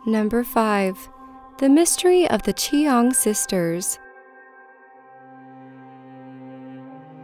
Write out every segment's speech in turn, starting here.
Number 5. The Mystery of the Chiong Sisters.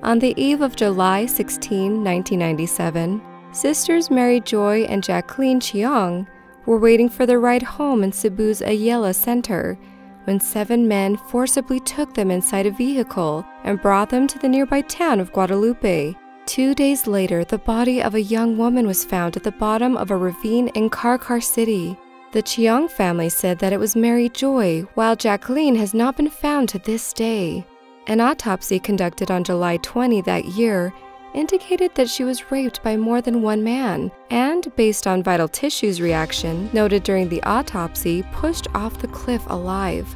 On the eve of July 16, 1997, sisters Mary Joy and Jacqueline Chiong were waiting for their ride home in Cebu's Ayala Center when 7 men forcibly took them inside a vehicle and brought them to the nearby town of Guadalupe. 2 days later, the body of a young woman was found at the bottom of a ravine in Carcar City. The Chiong family said that it was Mary Joy, while Jacqueline has not been found to this day. An autopsy conducted on July 20 that year indicated that she was raped by more than one man, and based on vital tissues reaction noted during the autopsy, pushed off the cliff alive.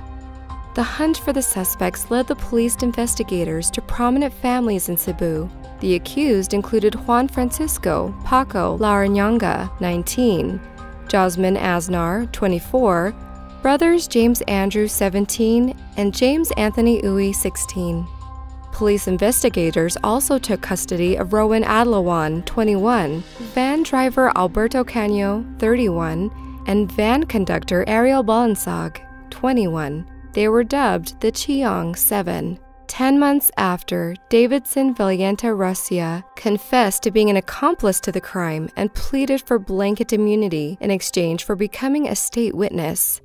The hunt for the suspects led the police investigators to prominent families in Cebu. The accused included Juan Francisco Paco Laranyanga, 19, Josman Aznar, 24, brothers James Andrew, 17, and James Anthony Uy, 16. Police investigators also took custody of Rowan Adlawan, 21, van driver Alberto Canyo, 31, and van conductor Ariel Balansag, 21. They were dubbed the Chiong 7. 10 months after, Davidson Valiente Russia confessed to being an accomplice to the crime and pleaded for blanket immunity in exchange for becoming a state witness.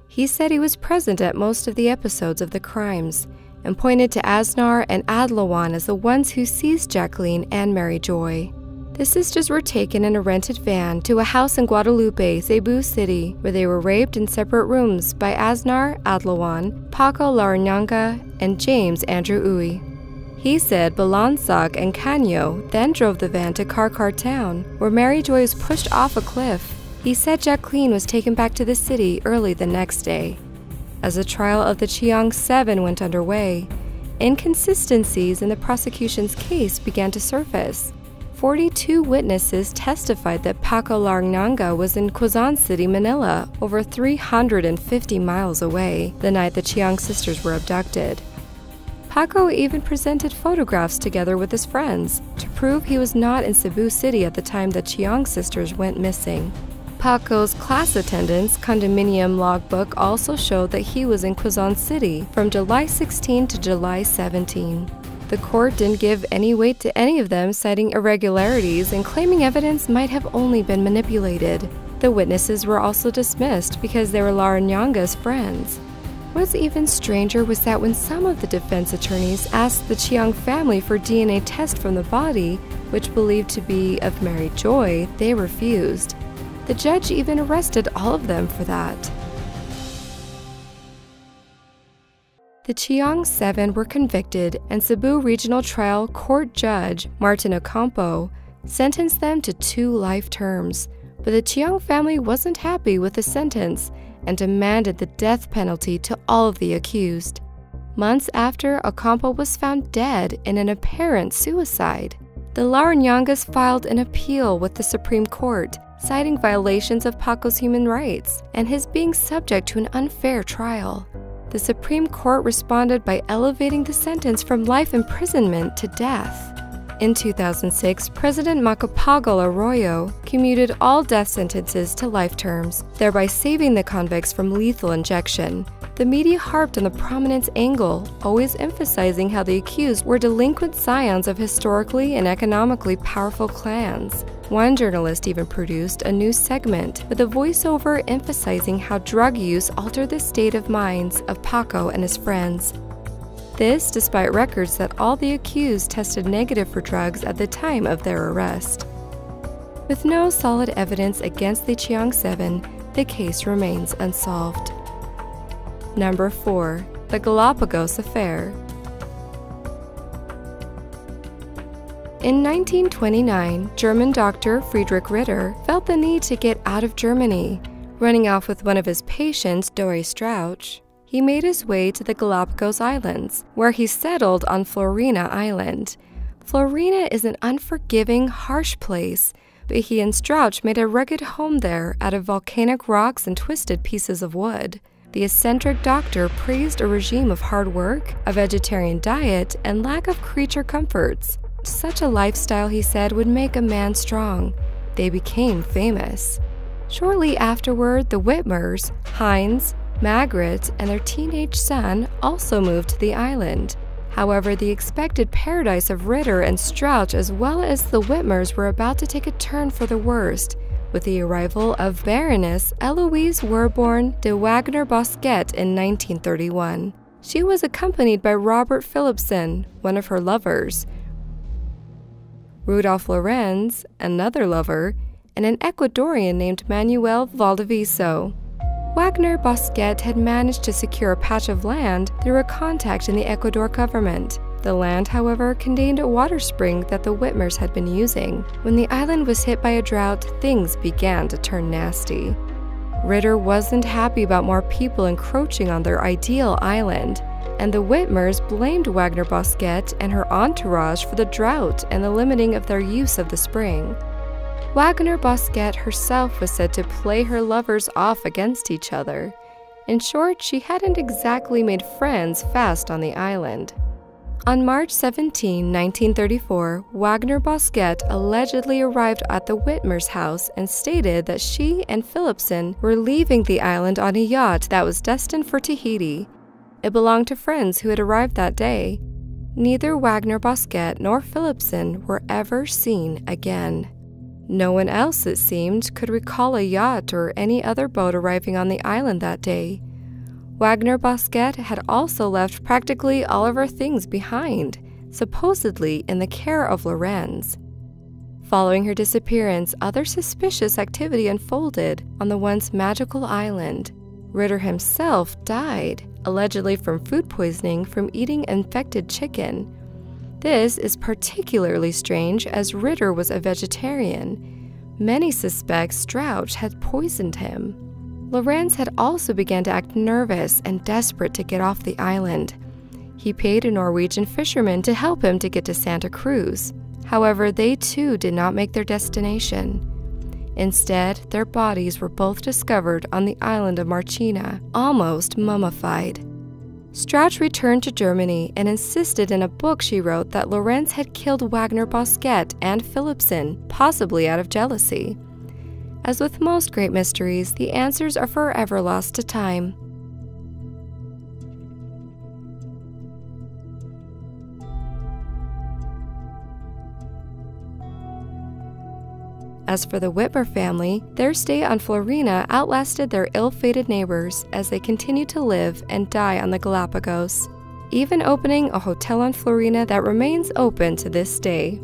He said he was present at most of the episodes of the crimes and pointed to Aznar and Adlawan as the ones who seized Jacqueline and Mary Joy. The sisters were taken in a rented van to a house in Guadalupe, Cebu City, where they were raped in separate rooms by Aznar Adlawan, Paco Laranyanga, and James Andrew Uy. He said Balansag and Canyo then drove the van to Carcar town, where Mary Joy was pushed off a cliff. He said Jacqueline was taken back to the city early the next day. As the trial of the Chiong 7 went underway, inconsistencies in the prosecution's case began to surface. 42 witnesses testified that Paco Laranyanga was in Quezon City, Manila, over 350 miles away, the night the Chiong sisters were abducted. Paco even presented photographs together with his friends to prove he was not in Cebu City at the time the Chiong sisters went missing. Paco's class attendance condominium logbook also showed that he was in Quezon City from July 16 to July 17. The court didn't give any weight to any of them, citing irregularities and claiming evidence might have only been manipulated. The witnesses were also dismissed because they were Laranyanga's friends. What's even stranger was that when some of the defense attorneys asked the Chiong family for DNA test from the body, which believed to be of Mary Joy, they refused. The judge even arrested all of them for that. The Chiong 7 were convicted, and Cebu Regional Trial Court Judge Martin Ocampo sentenced them to 2 life terms, but the Chiong family wasn't happy with the sentence and demanded the death penalty to all of the accused. Months after, Ocampo was found dead in an apparent suicide. The Laranyangas filed an appeal with the Supreme Court, citing violations of Paco's human rights and his being subject to an unfair trial. The Supreme Court responded by elevating the sentence from life imprisonment to death. In 2006, President Macapagal Arroyo commuted all death sentences to life terms, thereby saving the convicts from lethal injection. The media harped on the prominence angle, always emphasizing how the accused were delinquent scions of historically and economically powerful clans. One journalist even produced a new segment with a voiceover emphasizing how drug use altered the state of minds of Paco and his friends. This despite records that all the accused tested negative for drugs at the time of their arrest. With no solid evidence against the Chiong 7, the case remains unsolved. Number 4. The Galapagos Affair. In 1929, German doctor Friedrich Ritter felt the need to get out of Germany. Running off with one of his patients, Doris Strauch, he made his way to the Galapagos Islands, where he settled on Florina Island. Florina is an unforgiving, harsh place, but he and Strauch made a rugged home there out of volcanic rocks and twisted pieces of wood. The eccentric doctor praised a regime of hard work, a vegetarian diet, and lack of creature comforts. Such a lifestyle, he said, would make a man strong. They became famous. Shortly afterward, the Whitmers, Heinz, Margaret, and their teenage son also moved to the island. However, the expected paradise of Ritter and Strauch as well as the Whitmers were about to take a turn for the worst, with the arrival of Baroness Eloise Werborn de Wagner-Bosquet in 1931. She was accompanied by Robert Philipson, one of her lovers, Rudolf Lorenz, another lover, and an Ecuadorian named Manuel Valdiviso. Wagner-Bosquet had managed to secure a patch of land through a contact in the Ecuador government. The land, however, contained a water spring that the Whitmers had been using. When the island was hit by a drought, things began to turn nasty. Ritter wasn't happy about more people encroaching on their ideal island, and the Whitmers blamed Wagner-Bosquet and her entourage for the drought and the limiting of their use of the spring. Wagner-Bosquet herself was said to play her lovers off against each other. In short, she hadn't exactly made friends fast on the island. On March 17, 1934, Wagner-Bosquet allegedly arrived at the Whitmers' house and stated that she and Philipson were leaving the island on a yacht that was destined for Tahiti. It belonged to friends who had arrived that day. Neither Wagner-Bosquet nor Philipson were ever seen again. No one else, it seemed, could recall a yacht or any other boat arriving on the island that day. Wagner-Bosquet had also left practically all of her things behind, supposedly in the care of Lorenz. Following her disappearance, other suspicious activity unfolded on the once magical island. Ritter himself died, allegedly from food poisoning from eating infected chicken. This is particularly strange as Ritter was a vegetarian. Many suspect Strauch had poisoned him. Lorenz had also begun to act nervous and desperate to get off the island. He paid a Norwegian fisherman to help him to get to Santa Cruz. However, they too did not make their destination. Instead, their bodies were both discovered on the island of Marchena, almost mummified. Strauch returned to Germany and insisted in a book she wrote that Lorenz had killed Wagner-Bosquet and Philipson, possibly out of jealousy. As with most great mysteries, the answers are forever lost to time. As for the Whitmer family, their stay on Florina outlasted their ill-fated neighbors as they continued to live and die on the Galapagos, even opening a hotel on Florina that remains open to this day.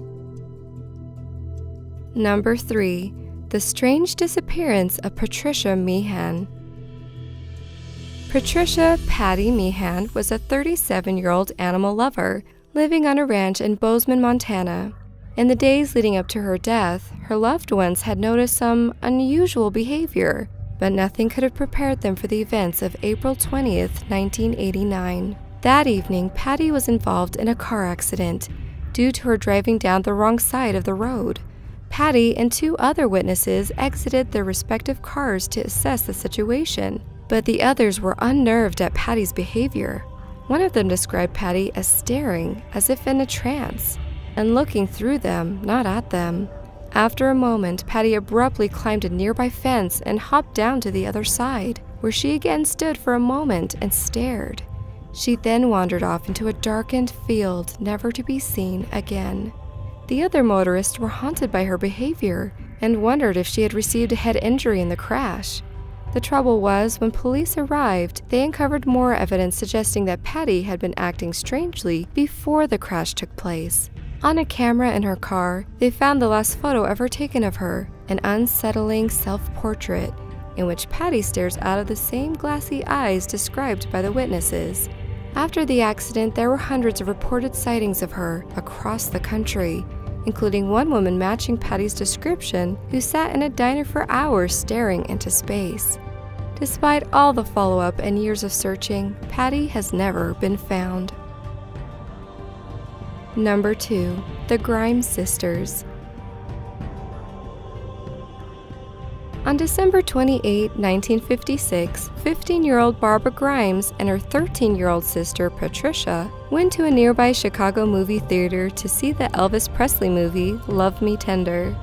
Number 3. The strange disappearance of Patricia Meehan. Patricia Patty Meehan was a 37-year-old animal lover living on a ranch in Bozeman, Montana. In the days leading up to her death, her loved ones had noticed some unusual behavior, but nothing could have prepared them for the events of April 20th, 1989. That evening, Patty was involved in a car accident due to her driving down the wrong side of the road. Patty and 2 other witnesses exited their respective cars to assess the situation, but the others were unnerved at Patty's behavior. One of them described Patty as staring, as if in a trance, and looking through them, not at them. After a moment, Patty abruptly climbed a nearby fence and hopped down to the other side, where she again stood for a moment and stared. She then wandered off into a darkened field, never to be seen again. The other motorists were haunted by her behavior and wondered if she had received a head injury in the crash. The trouble was, when police arrived, they uncovered more evidence suggesting that Patty had been acting strangely before the crash took place. On a camera in her car, they found the last photo ever taken of her, an unsettling self-portrait in which Patty stares out of the same glassy eyes described by the witnesses. After the accident, there were hundreds of reported sightings of her across the country, including one woman matching Patty's description who sat in a diner for hours staring into space. Despite all the follow-up and years of searching, Patty has never been found. Number 2. The Grimes Sisters. On December 28, 1956, 15-year-old Barbara Grimes and her 13-year-old sister Patricia went to a nearby Chicago movie theater to see the Elvis Presley movie Love Me Tender.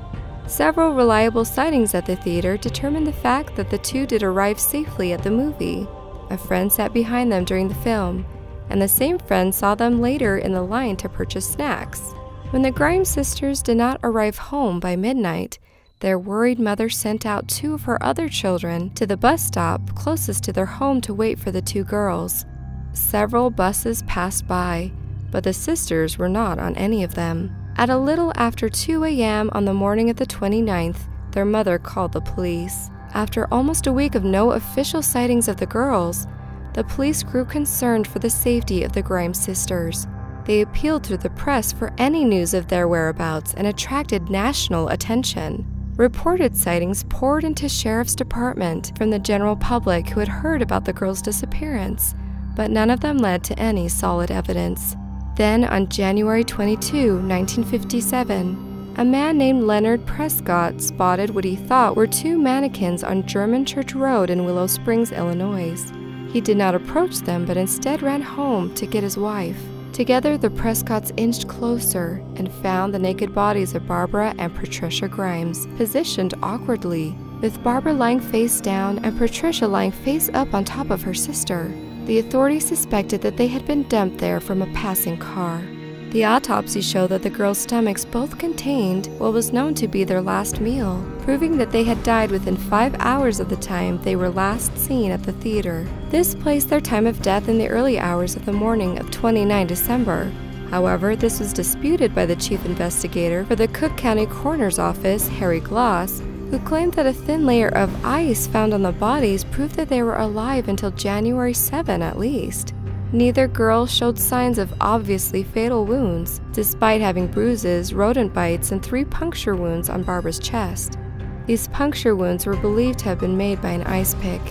Several reliable sightings at the theater determined the fact that the two did arrive safely at the movie. A friend sat behind them during the film, and the same friend saw them later in the line to purchase snacks. When the Grimes sisters did not arrive home by midnight, their worried mother sent out two of her other children to the bus stop closest to their home to wait for the two girls. Several buses passed by, but the sisters were not on any of them. At a little after 2 a.m. on the morning of the 29th, their mother called the police. After almost a week of no official sightings of the girls, the police grew concerned for the safety of the Grimes sisters. They appealed through the press for any news of their whereabouts and attracted national attention. Reported sightings poured into Sheriff's Department from the general public who had heard about the girls' disappearance, but none of them led to any solid evidence. Then, on January 22, 1957, a man named Leonard Prescott spotted what he thought were two mannequins on German Church Road in Willow Springs, Illinois. He did not approach them, but instead ran home to get his wife. Together, the Prescotts inched closer and found the naked bodies of Barbara and Patricia Grimes, positioned awkwardly, with Barbara lying face down and Patricia lying face up on top of her sister. The authorities suspected that they had been dumped there from a passing car. The autopsy showed that the girls' stomachs both contained what was known to be their last meal, proving that they had died within 5 hours of the time they were last seen at the theater. This placed their time of death in the early hours of the morning of 29 December. However, this was disputed by the chief investigator for the Cook County Coroner's Office, Harry Gloss, who claimed that a thin layer of ice found on the bodies proved that they were alive until January 7 at least. Neither girl showed signs of obviously fatal wounds, despite having bruises, rodent bites, and 3 puncture wounds on Barbara's chest. These puncture wounds were believed to have been made by an ice pick.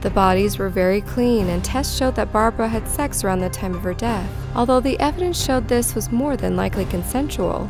The bodies were very clean, and tests showed that Barbara had sex around the time of her death, although the evidence showed this was more than likely consensual.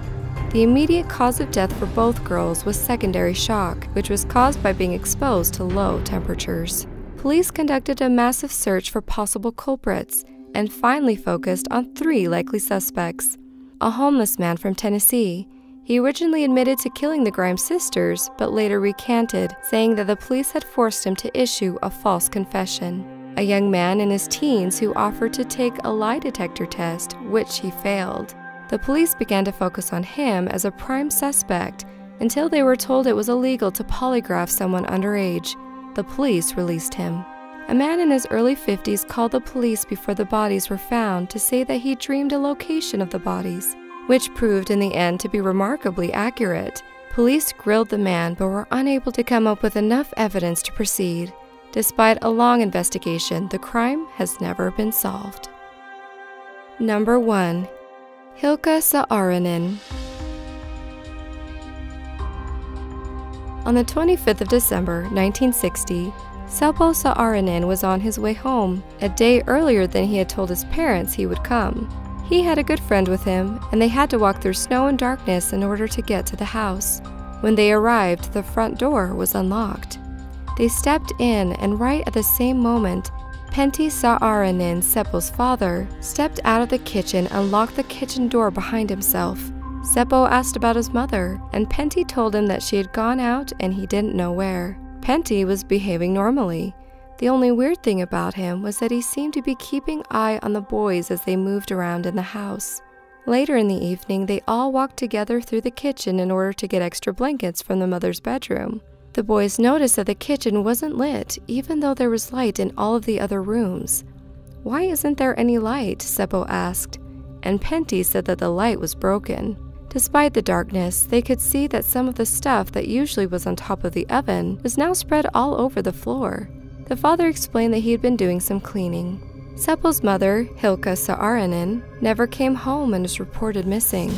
The immediate cause of death for both girls was secondary shock, which was caused by being exposed to low temperatures. Police conducted a massive search for possible culprits and finally focused on 3 likely suspects. A homeless man from Tennessee. He originally admitted to killing the Grimes sisters, but later recanted, saying that the police had forced him to issue a false confession. A young man in his teens who offered to take a lie detector test, which he failed. The police began to focus on him as a prime suspect until they were told it was illegal to polygraph someone underage. The police released him. A man in his early 50s called the police before the bodies were found to say that he dreamed a location of the bodies, which proved in the end to be remarkably accurate. Police grilled the man but were unable to come up with enough evidence to proceed. Despite a long investigation, the crime has never been solved. Number 1. Hilkka Saarinen. On the 25th of December, 1960, Seppo Saarinen was on his way home, a day earlier than he had told his parents he would come. He had a good friend with him, and they had to walk through snow and darkness in order to get to the house. When they arrived, the front door was unlocked. They stepped in, and right at the same moment, Pentti Saarinen, Seppo's father, stepped out of the kitchen and locked the kitchen door behind himself. Seppo asked about his mother, and Pentti told him that she had gone out and he didn't know where. Pentti was behaving normally. The only weird thing about him was that he seemed to be keeping eye on the boys as they moved around in the house. Later in the evening, they all walked together through the kitchen in order to get extra blankets from the mother's bedroom. The boys noticed that the kitchen wasn't lit, even though there was light in all of the other rooms. "Why isn't there any light?" Seppo asked, and Pentti said that the light was broken. Despite the darkness, they could see that some of the stuff that usually was on top of the oven was now spread all over the floor. The father explained that he had been doing some cleaning. Seppo's mother, Hilkka Saarinen, never came home and was reported missing.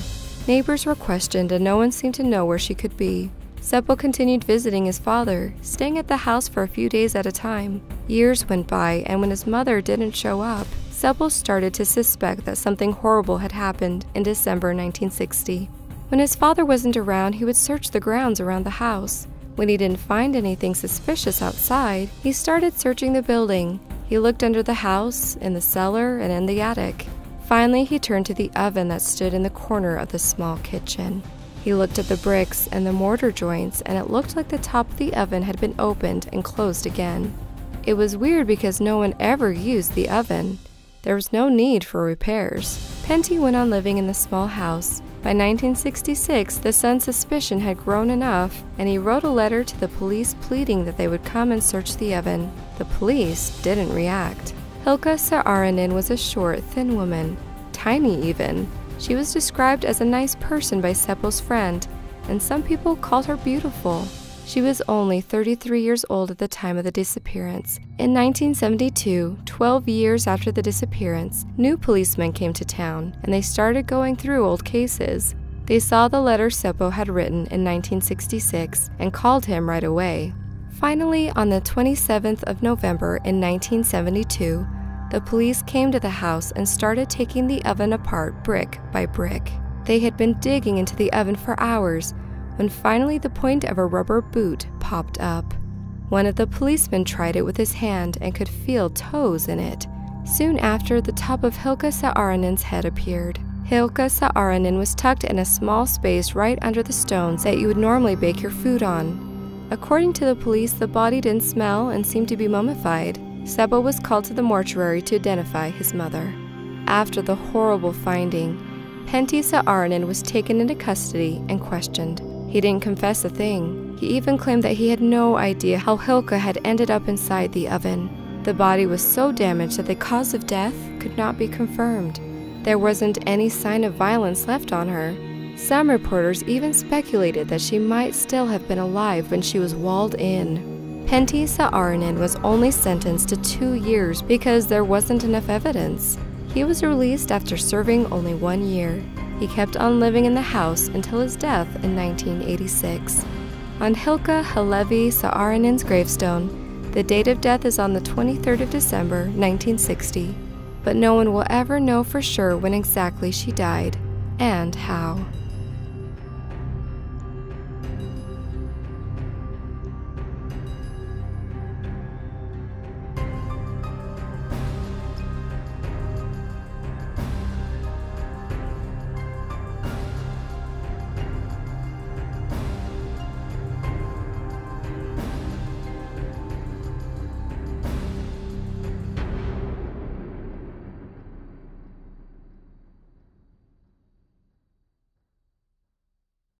Neighbors were questioned and no one seemed to know where she could be. Seppo continued visiting his father, staying at the house for a few days at a time. Years went by, and when his mother didn't show up, Seppo started to suspect that something horrible had happened in December 1960. When his father wasn't around, he would search the grounds around the house. When he didn't find anything suspicious outside, he started searching the building. He looked under the house, in the cellar, and in the attic. Finally, he turned to the oven that stood in the corner of the small kitchen. He looked at the bricks and the mortar joints, and it looked like the top of the oven had been opened and closed again. It was weird because no one ever used the oven. There was no need for repairs. Pentti went on living in the small house. By 1966, the son's suspicion had grown enough, and he wrote a letter to the police pleading that they would come and search the oven. The police didn't react. Hilkka Saarinen was a short, thin woman, tiny even. She was described as a nice person by Seppo's friend, and some people called her beautiful. She was only 33 years old at the time of the disappearance. In 1972, 12 years after the disappearance, new policemen came to town, and they started going through old cases. They saw the letter Seppo had written in 1966 and called him right away. Finally, on the 27th of November in 1972, the police came to the house and started taking the oven apart brick by brick. They had been digging into the oven for hours, when finally the point of a rubber boot popped up. One of the policemen tried it with his hand and could feel toes in it. Soon after, the top of Hilkka Saarinen's head appeared. Hilkka Saarinen was tucked in a small space right under the stones that you would normally bake your food on. According to the police, the body didn't smell and seemed to be mummified. Seppo was called to the mortuary to identify his mother. After the horrible finding, Pentti Saarinen was taken into custody and questioned. He didn't confess a thing. He even claimed that he had no idea how Hilkka had ended up inside the oven. The body was so damaged that the cause of death could not be confirmed. There wasn't any sign of violence left on her. Some reporters even speculated that she might still have been alive when she was walled in. Pentti Saarinen was only sentenced to 2 years because there wasn't enough evidence. He was released after serving only 1 year. He kept on living in the house until his death in 1986. On Hilkka Halevi Saarinen's gravestone, the date of death is on the 23rd of December, 1960, but no one will ever know for sure when exactly she died and how.